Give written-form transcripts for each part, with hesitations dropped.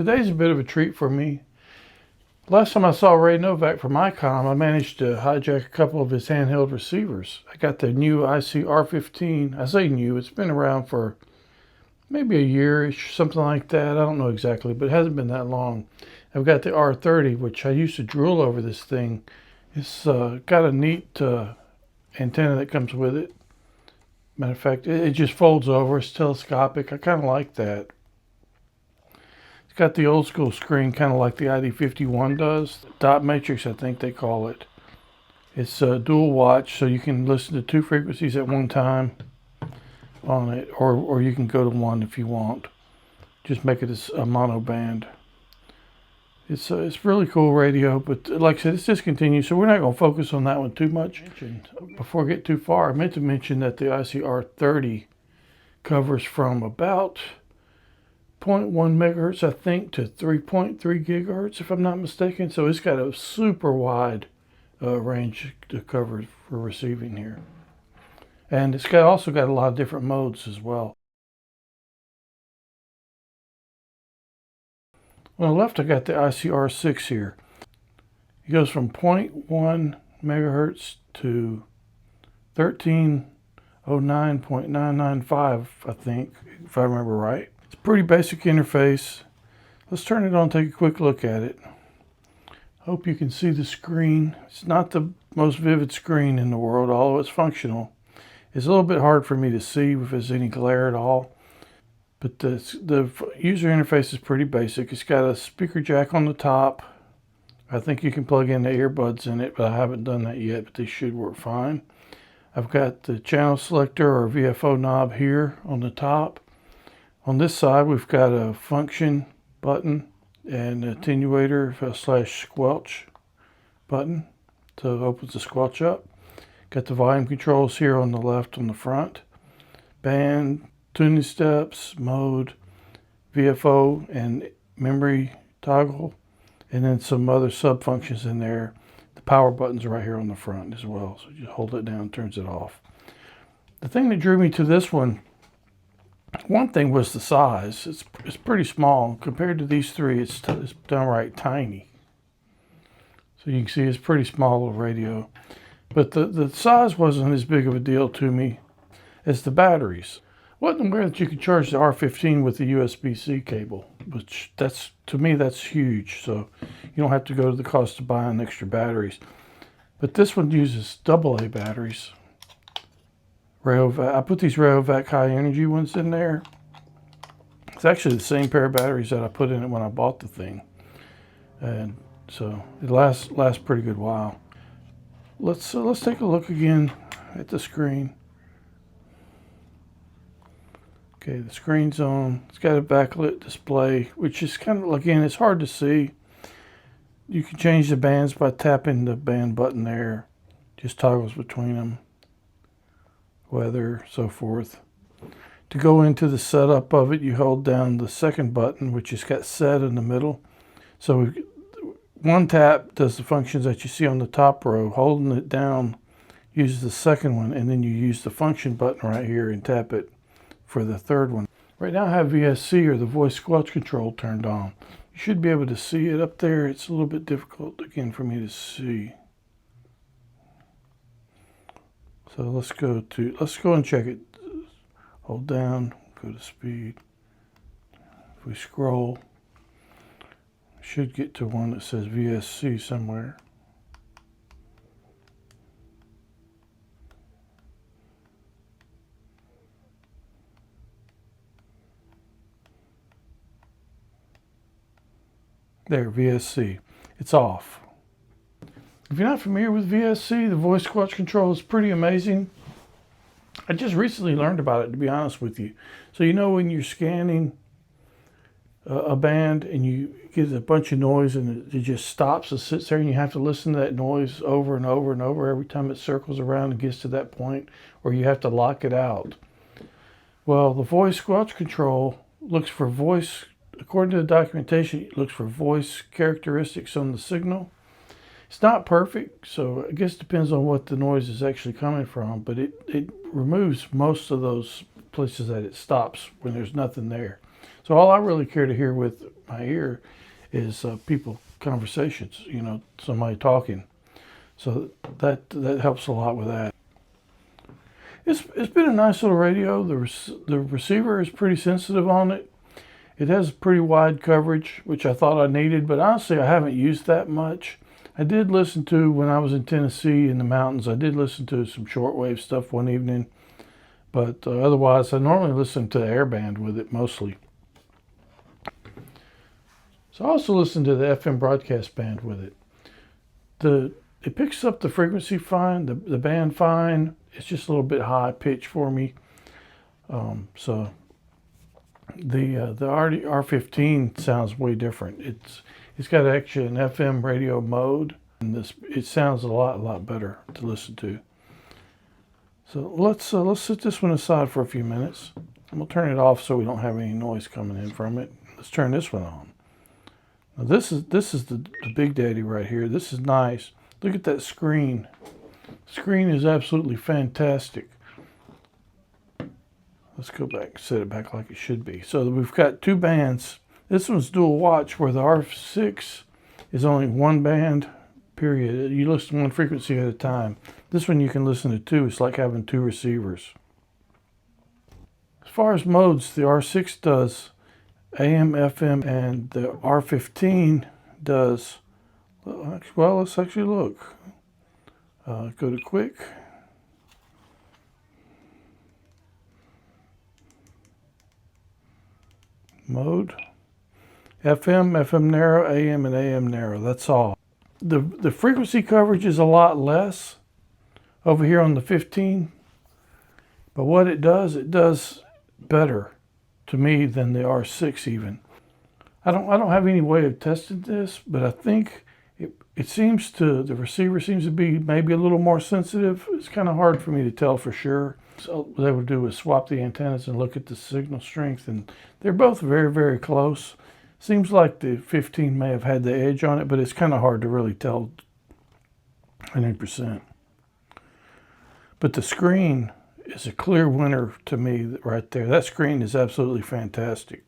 Today's a bit of a treat for me. Last time I saw Ray Novak from Icom, I managed to hijack a couple of his handheld receivers. I got the new IC-R15. I say new, it's been around for maybe a year-ish, something like that. I don't know exactly, but it hasn't been that long. I've got the R30, which I used to drool over this thing. It's got a neat antenna that comes with it. Matter of fact, it just folds over. It's telescopic. I kind of like that. It's got the old school screen, kind of like the ID51 does. Dot matrix, I think they call it. It's a dual watch, so you can listen to two frequencies at one time on it, or you can go to one if you want. Just make it a mono band. It's really cool radio, but like I said, it's discontinued, so we're not going to focus on that one too much. Before I get too far, I meant to mention that the IC-R30 covers from about 0.1 megahertz, I think, to 3.3 gigahertz, if I'm not mistaken. So it's got a super wide range to cover for receiving here. And it's also got a lot of different modes as well. On the left, I got the IC-R6 here. It goes from 0.1 megahertz to 1309.995, I think, if I remember right. It's a pretty basic interface. Let's turn it on and take a quick look at it. Hope you can see the screen. It's not the most vivid screen in the world, although it's functional. It's a little bit hard for me to see if there's any glare at all. But the user interface is pretty basic. It's got a speaker jack on the top. I think you can plug in the earbuds in it, but I haven't done that yet, but they should work fine. I've got the channel selector or VFO knob here on the top. On this side, we've got a function button and attenuator / squelch button to open the squelch up. Got the volume controls here on the left on the front. Band, tuning steps, mode, VFO, and memory toggle, and then some other sub functions in there. The power button's right here on the front as well, so you hold it down, turns it off. The thing that drew me to this one thing was the size. It's pretty small compared to these three. It's downright tiny. So you can see it's pretty small little radio, but the size wasn't as big of a deal to me as the batteries. Wasn't aware that you could charge the R15 with the USB-C cable, which to me that's huge. So you don't have to go to the cost of buying extra batteries. But this one uses AA batteries. Rayovac. I put these Rayovac high energy ones in there. It's actually the same pair of batteries that I put in it when I bought the thing, and so it lasts pretty good while. Let's take a look again at the screen. Okay, the screen's on. It's got a backlit display, which is kind of, again, it's hard to see. You can change the bands by tapping the band button there. Just toggles between them. Weather, so forth. To go into the setup of it, you hold down the second button, which has got set in the middle. So one tap does the functions that you see on the top row. Holding it down uses the second one, and then you use the function button right here and tap it for the third one. Right now I have VSC, or the voice squelch control, turned on. You should be able to see it up there. It's a little bit difficult again for me to see. So let's go and check it. Hold down, go to speed. If we scroll, we should get to one that says VSC somewhere. There, VSC. It's off. If you're not familiar with VSC, the voice squelch control is pretty amazing. I just recently learned about it, to be honest with you. So you know when you're scanning a band and you get a bunch of noise and it just stops and sits there, and you have to listen to that noise over and over and over every time it circles around and gets to that point, or you have to lock it out. Well, the voice squelch control looks for voice, according to the documentation, it looks for voice characteristics on the signal. It's not perfect, so I guess it depends on what the noise is actually coming from, but it removes most of those places that it stops when there's nothing there. So all I really care to hear with my ear is people conversations, you know, somebody talking. So that helps a lot with that. It's been a nice little radio. The receiver is pretty sensitive on it. It has pretty wide coverage, which I thought I needed, but honestly I haven't used that much. I did listen to, when I was in Tennessee in the mountains, I did listen to some shortwave stuff one evening, but otherwise I normally listen to airband with it mostly. So I also listen to the FM broadcast band with it. It picks up the frequency fine, the band fine. It's just a little bit high pitch for me. So the R15 sounds way different. It's got actually an FM radio mode, and it sounds a lot better to listen to. So let's set this one aside for a few minutes. I'm gonna turn it off so we don't have any noise coming in from it. Let's turn this one on. Now this is the Big Daddy right here. This is nice. Look at that screen. The screen is absolutely fantastic. Let's go back, set it back like it should be. So we've got two bands. This one's dual watch, where the R6 is only one band, period. You listen to one frequency at a time. This one you can listen to two. It's like having two receivers. As far as modes, the R6 does AM, FM, and the R15 does, well, let's actually look. Go to quick. Mode. FM narrow, AM and AM narrow. That's all. The frequency coverage is a lot less over here on the 15. But what it does better to me than the R6 even. I don't have any way of testing this, but I think the receiver seems to be maybe a little more sensitive. It's kind of hard for me to tell for sure. So what they would do is swap the antennas and look at the signal strength, and they're both very close. Seems like the 15 may have had the edge on it, but it's kind of hard to really tell 100%. But the screen is a clear winner to me right there. That screen is absolutely fantastic.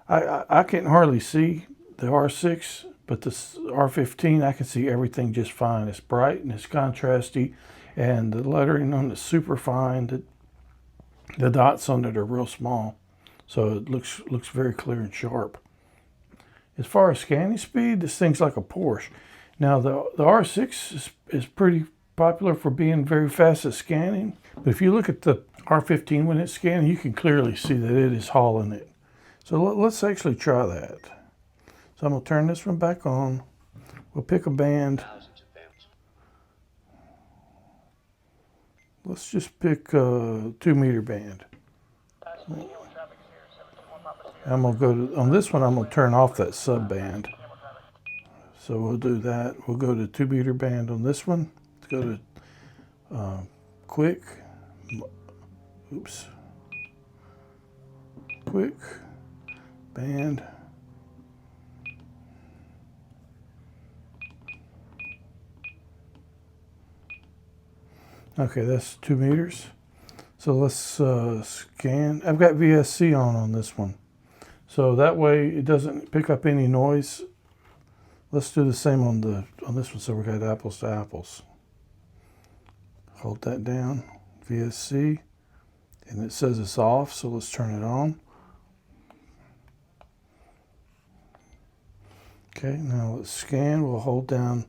I can hardly see the R6, but the R15, I can see everything just fine. It's bright and it's contrasty, and the lettering on it is super fine. The dots on it are real small, so it looks very clear and sharp. As far as scanning speed, this thing's like a Porsche. Now the R6 is pretty popular for being very fast at scanning, but if you look at the R15 when it's scanning, you can clearly see that it is hauling it. So let's actually try that. So I'm going to turn this one back on. We'll pick a band. Let's just pick a 2 meter band. I'm going to go to, on this one, I'm going to turn off that sub band. So we'll do that. We'll go to 2 meter band on this one. Let's go to quick. Oops. Quick. Band. Okay, that's 2 meters. So let's scan. I've got VSC on this one. So that way it doesn't pick up any noise. Let's do the same on this one, so we got apples to apples. Hold that down, VSC, and it says it's off, so let's turn it on. Okay, now let's scan. We'll hold down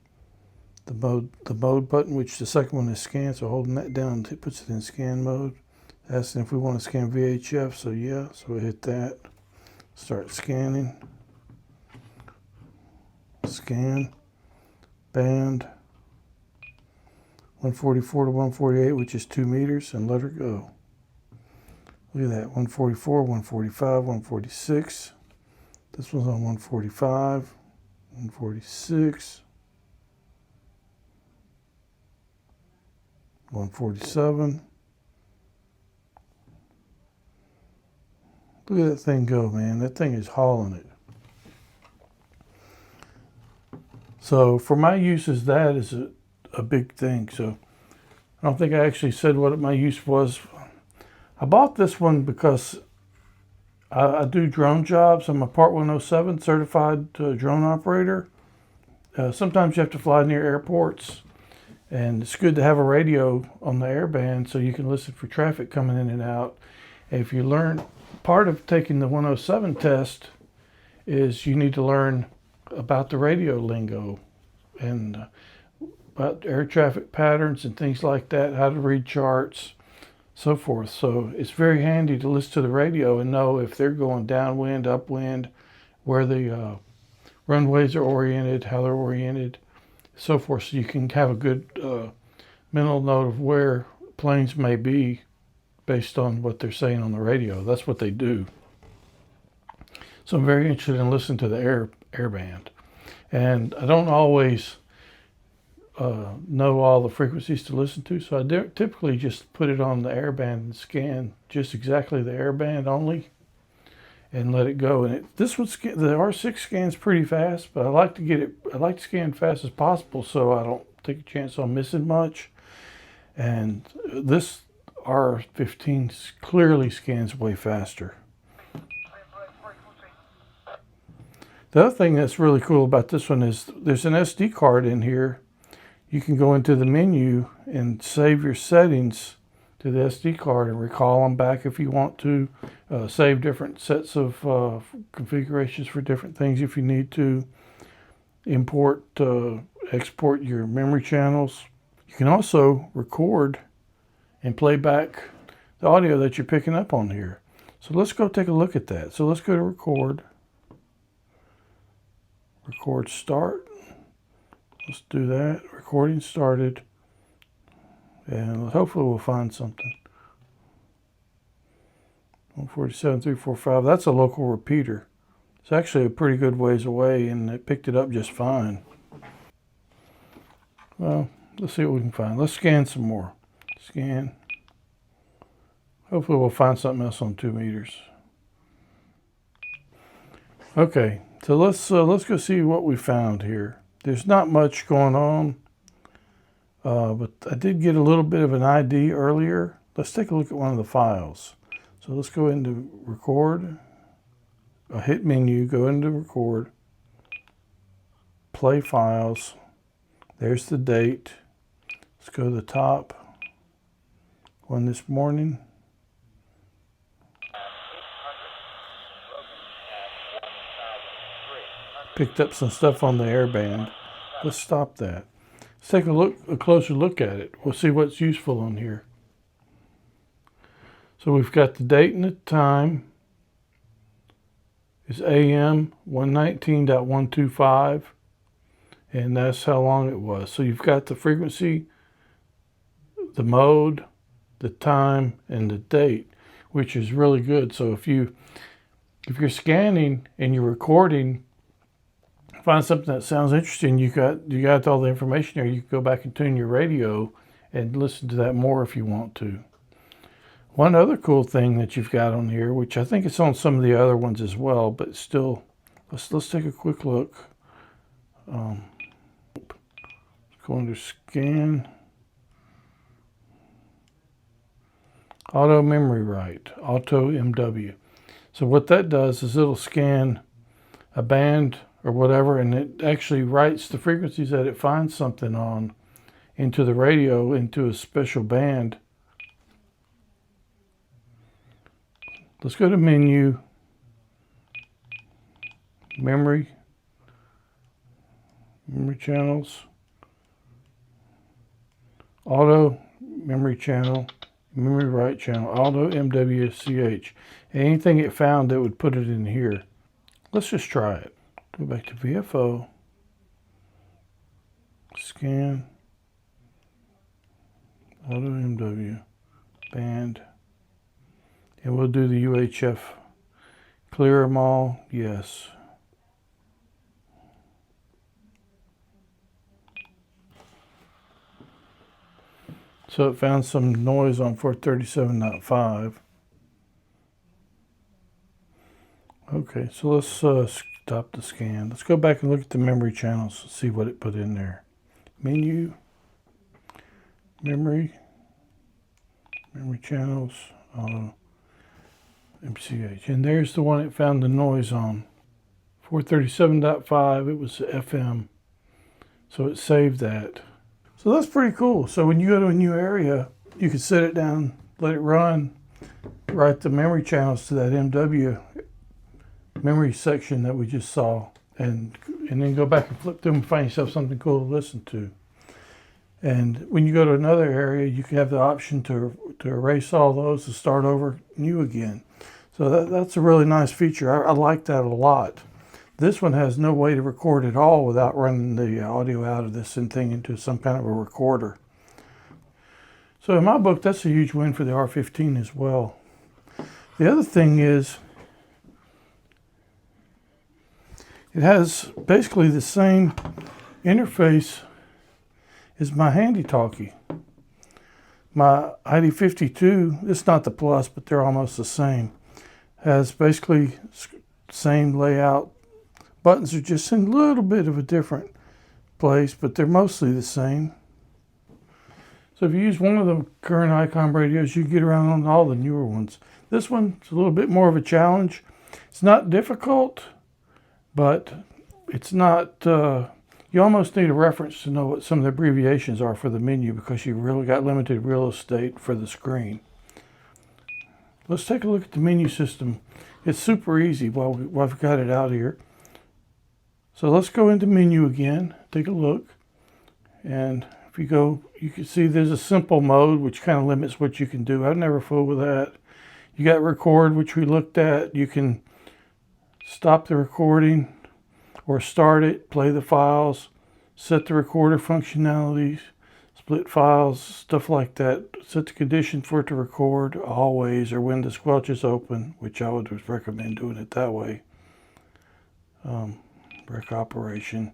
the mode button, which the second one is scan, so holding that down, it puts it in scan mode. Asking if we want to scan VHF, so yeah, so we hit that. Start scanning. Scan. Band. 144 to 148, which is 2 meters, and let her go. Look at that, 144, 145, 146. This one's on 145, 146, 147. Look at that thing go, man. That thing is hauling it. So for my uses, that is a big thing. So I don't think I actually said what my use was. I bought this one because I do drone jobs. I'm a Part 107 certified drone operator. Sometimes you have to fly near airports, and it's good to have a radio on the airband so you can listen for traffic coming in and out. And if you learn, part of taking the 107 test is you need to learn about the radio lingo and about air traffic patterns and things like that, how to read charts, so forth. So it's very handy to listen to the radio and know if they're going downwind, upwind, where the runways are oriented, how they're oriented, so forth. So you can have a good mental note of where planes may be based on what they're saying on the radio. That's what they do. So I'm very interested in listening to the airband. And I don't always know all the frequencies to listen to, so I typically just put it on the airband and scan just exactly the airband only and let it go. And this one, the R6 scans pretty fast, but I like to scan fast as possible so I don't take a chance on missing much. And this R15 clearly scans way faster. The other thing that's really cool about this one is there's an SD card in here. You can go into the menu and save your settings to the SD card and recall them back if you want to. Save different sets of configurations for different things if you need to. Import, export your memory channels. You can also record and play back the audio that you're picking up on here. So let's go take a look at that. So let's go to record. Record start. Let's do that. Recording started. And hopefully we'll find something. 147.345. That's a local repeater. It's actually a pretty good ways away, and it picked it up just fine. Well, let's see what we can find. Let's scan some more. Scan. Hopefully we'll find something else on 2 meters. Okay, so let's go see what we found here. There's not much going on, but I did get a little bit of an ID earlier. Let's take a look at one of the files. So let's go into record. I'll hit menu, go into record, play files. There's the date. Let's go to the top one this morning. Picked up some stuff on the airband. Let's stop that. Let's take a closer look at it. We'll see what's useful on here. So we've got the date and the time. It's AM 119.125, and that's how long it was. So you've got the frequency, the mode, the time, and the date, which is really good. So if you're scanning and you're recording, find something that sounds interesting, you got all the information there. You can go back and tune your radio and listen to that more if you want to. One other cool thing that you've got on here, which I think it's on some of the other ones as well, but still, let's take a quick look. Let's go under scan. Auto memory write, auto MW. So what that does is it'll scan a band or whatever, and it actually writes the frequencies that it finds something on into the radio, into a special band. Let's go to menu, memory channels, auto memory channel, memory write channel, auto MWCH. Anything it found that would put it in here. Let's just try it. Go back to VFO, scan, auto MW, band, and we'll do the UHF. Clear them all, yes. So it found some noise on 437.5. Okay, so let's stop the scan. Let's go back and look at the memory channels and see what it put in there. Menu, memory channels, MCH. And there's the one it found the noise on. 437.5, it was FM. So it saved that. So that's pretty cool. So when you go to a new area, you can set it down, let it run, write the memory channels to that MW memory section that we just saw, and then go back and flip through and find yourself something cool to listen to. And when you go to another area, you can have the option to erase all those and start over new again. So that's a really nice feature. I like that a lot. This one has no way to record at all without running the audio out of this thing into some kind of a recorder. So in my book, that's a huge win for the R15 as well. The other thing is, it has basically the same interface as my handy talkie. My ID52, it's not the Plus, but they're almost the same, has basically same layout. Buttons are just in a little bit of a different place, but they're mostly the same. So if you use one of the current Icom radios, you get around on all the newer ones. This one's a little bit more of a challenge. It's not difficult, but it's not, you almost need a reference to know what some of the abbreviations are for the menu, because you really got limited real estate for the screen. Let's take a look at the menu system. It's super easy while we've got it out here. So let's go into menu again, take a look. And if you go, you can see there's a simple mode, which kind of limits what you can do. I've never fooled with that. You got record, which we looked at. You can stop the recording or start it, play the files, set the recorder functionalities, split files, stuff like that. Set the condition for it to record always, or when the squelch is open, which I would recommend doing it that way. Rec operation.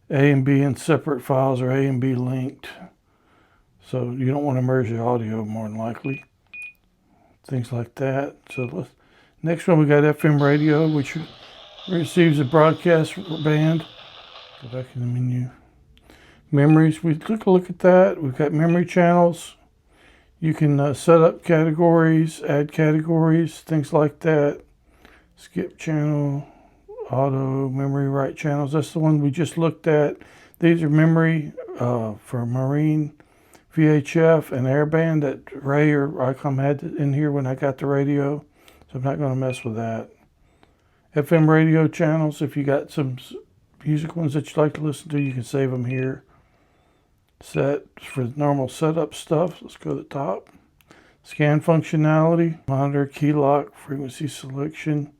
A and B in separate files, or A and B linked. So you don't want to merge the audio, more than likely. Things like that. So next one, we got FM radio, which receives a broadcast band. Go back in the menu. Memories, we took a look at that. We've got memory channels. You can set up categories, add categories, things like that. Skip channel, auto, memory write channels. That's the one we just looked at. These are memory for Marine, VHF, and airband that Ray or Icom had in here when I got the radio. So I'm not going to mess with that. FM radio channels, if you got some music ones that you like to listen to, you can save them here. Set for normal setup stuff. Let's go to the top. Scan functionality, monitor, key lock, frequency selection,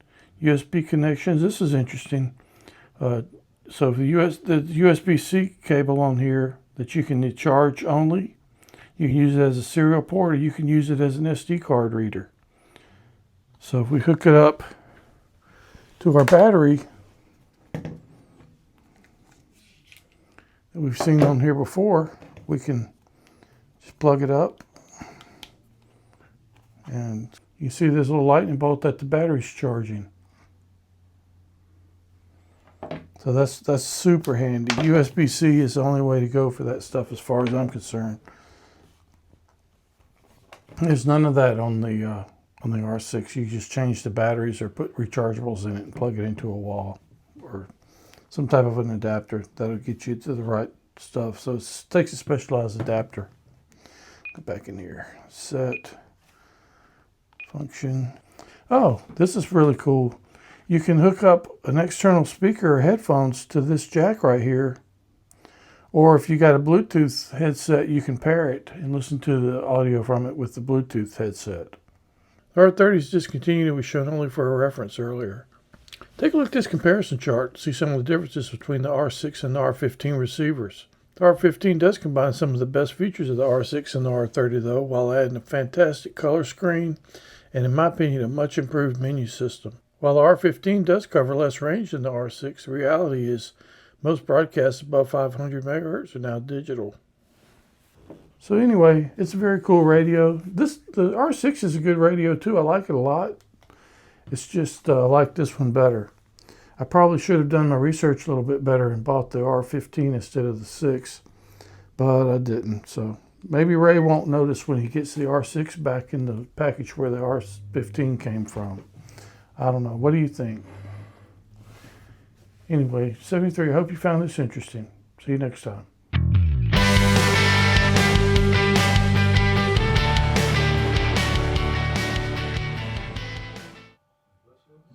USB connections. This is interesting. So the USB-C cable on here that you can charge only. You can use it as a serial port, or you can use it as an SD card reader. So if we hook it up to our battery that we've seen on here before, we can just plug it up, and you see this little lightning bolt that the battery's charging. So that's super handy. USB-C is the only way to go for that stuff as far as I'm concerned. There's none of that on the R6. You just change the batteries or put rechargeables in it and plug it into a wall or some type of an adapter that'll get you to the right stuff. So it takes a specialized adapter. Go back in here. Set. Function. Oh, this is really cool. You can hook up an external speaker or headphones to this jack right here. Or if you got a Bluetooth headset, you can pair it and listen to the audio from it with the Bluetooth headset. The R30 is discontinued and was shown only for a reference earlier. Take a look at this comparison chart to see some of the differences between the R6 and the R15 receivers. The R15 does combine some of the best features of the R6 and the R30 though, while adding a fantastic color screen and, in my opinion, a much improved menu system. While the R15 does cover less range than the R6, the reality is most broadcasts above 500 megahertz are now digital. So anyway, it's a very cool radio. The R6 is a good radio too. I like it a lot. It's just I like this one better. I probably should have done my research a little bit better and bought the R15 instead of the 6, but I didn't. So Maybe Ray won't notice when he gets the R6 back in the package where the R15 came from. I don't know. What do you think? Anyway, 73, I hope you found this interesting. See you next time.